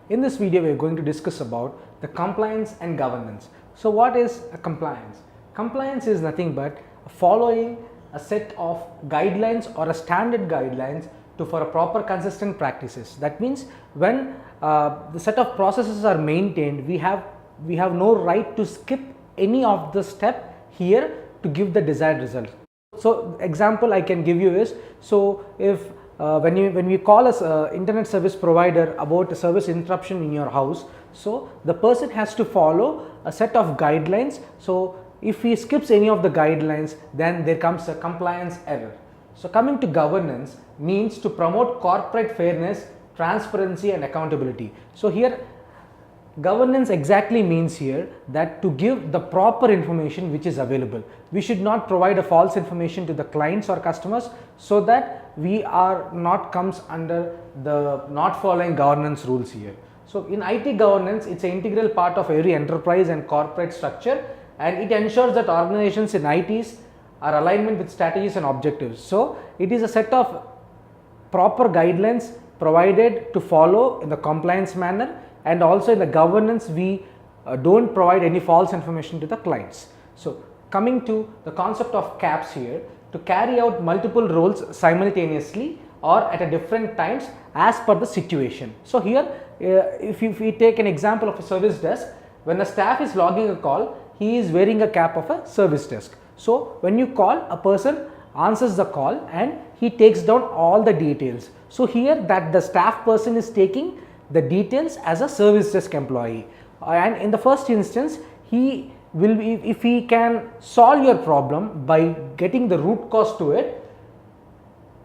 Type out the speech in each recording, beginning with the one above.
In this video, we are going to discuss about the compliance and governance. So what is a compliance? Compliance is nothing but following a set of guidelines or a standard guidelines for a proper consistent practices. That means when the set of processes are maintained, we have no right to skip any of the step here to give the desired result. So example I can give you is, so if when we call as internet service provider about a service interruption in your house, so the person has to follow a set of guidelines. So if he skips any of the guidelines, then there comes a compliance error. So coming to governance means to promote corporate fairness, transparency and accountability. So here governance exactly means here that to give the proper information which is available. We should not provide a false information to the clients or customers, so that we are not comes under the not following governance rules here. So in IT governance, it's an integral part of every enterprise and corporate structure, and it ensures that organizations in ITs are alignment with strategies and objectives. So it is a set of proper guidelines provided to follow in the compliance manner, and also in the governance we don't provide any false information to the clients. So coming to the concept of caps here, to carry out multiple roles simultaneously or at a different times as per the situation. So here if we take an example of a service desk, when the staff is logging a call, he is wearing a cap of a service desk. So when you call, a person answers the call and he takes down all the details. So here that the staff person is taking the details as a service desk employee, and in the first instance he will be, if he can solve your problem by getting the root cause to it,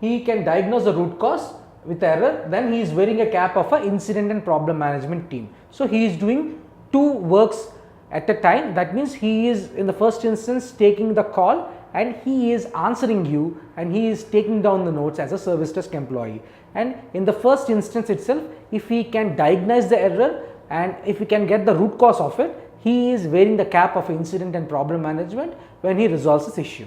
he can diagnose the root cause with error, then he is wearing a cap of a incident and problem management team. So he is doing two works at a time. That means he is in the first instance taking the call and he is answering you, and he is taking down the notes as a service desk employee. And in the first instance itself, if he can diagnose the error and if he can get the root cause of it, he is wearing the cap of incident and problem management when he resolves this issue.